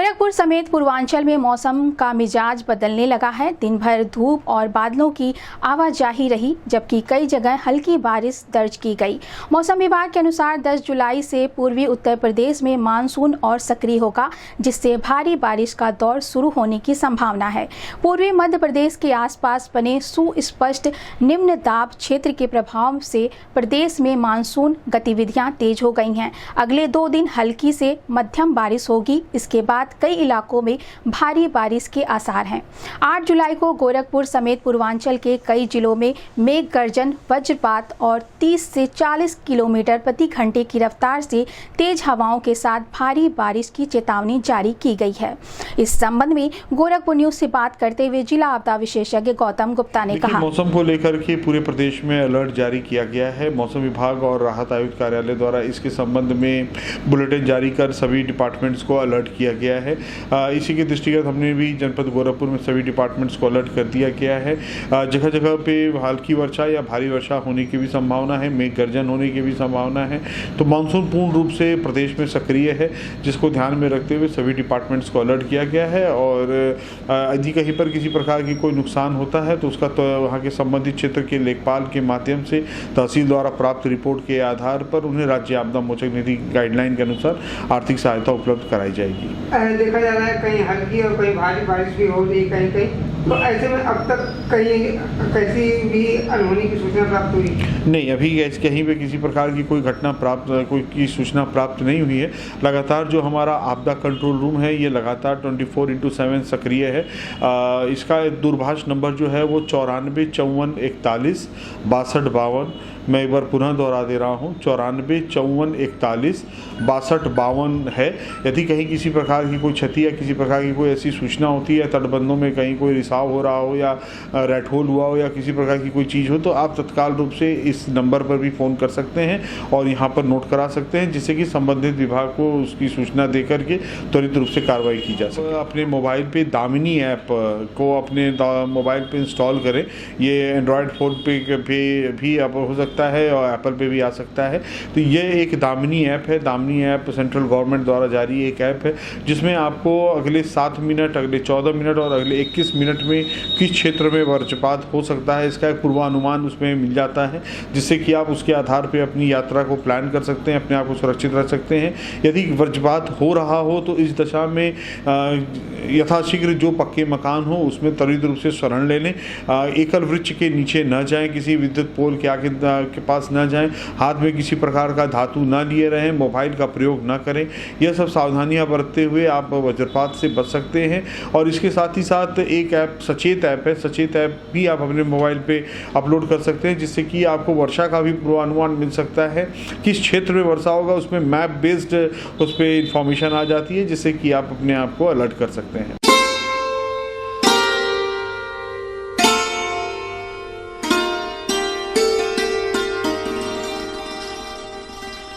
गोरखपुर समेत पूर्वांचल में मौसम का मिजाज बदलने लगा है। दिन भर धूप और बादलों की आवाजाही रही, जबकि कई जगह हल्की बारिश दर्ज की गई। मौसम विभाग के अनुसार 10 जुलाई से पूर्वी उत्तर प्रदेश में मानसून और सक्रिय होगा, जिससे भारी बारिश का दौर शुरू होने की संभावना है। पूर्वी मध्य प्रदेश के आसपास बने सुस्पष्ट निम्न दाब क्षेत्र के प्रभाव से प्रदेश में मानसून गतिविधियां तेज हो गई हैं। अगले 2 दिन हल्की से मध्यम बारिश होगी। इसके बाद कई इलाकों में भारी बारिश के आसार हैं। 8 जुलाई को गोरखपुर समेत पूर्वांचल के कई जिलों में मेघ गर्जन, वज्रपात और 30 से 40 किलोमीटर प्रति घंटे की रफ्तार से तेज हवाओं के साथ भारी बारिश की चेतावनी जारी की गई है। इस संबंध में गोरखपुर न्यूज से बात करते हुए जिला आपदा विशेषज्ञ गौतम गुप्ता ने कहा, मौसम को लेकर के पूरे प्रदेश में अलर्ट जारी किया गया है। मौसम विभाग और राहत आयुक्त कार्यालय द्वारा इसके संबंध में बुलेटिन जारी कर सभी डिपार्टमेंट्स को अलर्ट किया गया है। इसी के दृष्टिगत हमने भी जनपद गोरखपुर में सभी डिपार्टमेंट्स को अलर्ट कर दिया गया है। जगह जगह पे हल्की वर्षा या भारी वर्षा होने की भी संभावना है, मेघ गर्जन होने की भी संभावना है। तो मानसून पूर्ण रूप से प्रदेश में सक्रिय है, जिसको ध्यान में रखते हुए सभी डिपार्टमेंट्स को अलर्ट किया गया है। और यदि कहीं पर किसी प्रकार की कोई नुकसान होता है तो उसका तो वहाँ के संबंधित क्षेत्र के लेखपाल के माध्यम से तहसील द्वारा प्राप्त रिपोर्ट के आधार पर उन्हें राज्य आपदा मोचक निधि गाइडलाइन के अनुसार आर्थिक सहायता उपलब्ध कराई जाएगी। देखा जा रहा है कहीं हल्की और कहीं भारी बारिश भी हो रही है कहीं कहीं, तो ऐसे में अब तक कहीं कैसी भी अनहोनी की सूचना प्राप्त हुई? नहीं, अभी कहीं पे किसी प्रकार की कोई घटना कोई सूचना प्राप्त नहीं हुई है। लगातार जो हमारा आपदा कंट्रोल रूम है ये लगातार 24/7 सक्रिय है। इसका दूरभाष नंबर जो है वो 94 54 41 62 52। मैं एक बार पुनः दोहरा दे रहा हूँ, 94 54 41 62 52 है। यदि कहीं किसी प्रकार की कोई क्षति या किसी प्रकार की कोई ऐसी सूचना होती है, तटबंधों में कहीं कोई रिसाव हो रहा हो या रेड होल हुआ हो या किसी प्रकार की कोई चीज़ हो, तो आप तत्काल रूप से इस नंबर पर भी फ़ोन कर सकते हैं और यहाँ पर नोट करा सकते हैं, जिससे कि संबंधित विभाग को उसकी सूचना दे करके त्वरित रूप से कार्रवाई की जा सके। अपने मोबाइल पे दामिनी ऐप को अपने मोबाइल पे इंस्टॉल करें। ये एंड्रॉयड फ़ोन पे भी अब हो सकता है और एप्पल पे भी आ सकता है। तो ये एक दामिनी ऐप है। दामिनी ऐप सेंट्रल गवर्नमेंट द्वारा जारी एक ऐप है, जिसमें आपको अगले 7 मिनट, अगले 14 मिनट और अगले 21 मिनट में किस क्षेत्र में वज्रपात हो सकता है, इसका एक पूर्वानुमान उसमें मिल जाता है, जिससे कि आप उसके आधार पर अपनी यात्रा को प्लान कर सकते हैं, अपने आप को सुरक्षित रख सकते हैं। यदि वज्रपात हो रहा हो तो इस दशा में यथाशीघ्र जो पक्के मकान हो उसमें त्वरित रूप से शरण ले लें। एकल वृक्ष के नीचे न जाएं, किसी विद्युत पोल के आगे के पास न जाएं, हाथ में किसी प्रकार का धातु न लिए रहें, मोबाइल का प्रयोग न करें। यह सब सावधानियां बरतते हुए आप वज्रपात से बच सकते हैं। और इसके साथ ही साथ एक ऐप सचेत ऐप है। सचेत ऐप भी आप अपने मोबाइल पे अपलोड कर सकते हैं, जिससे कि आपको वर्षा का भी पूर्वानुमान मिल सकता है। किस क्षेत्र में वर्षा होगा उसमें मैप बेस्ड उस पर इंफॉर्मेशन आ जाती है, जिससे कि आप अपने आप को अलर्ट कर सकते हैं।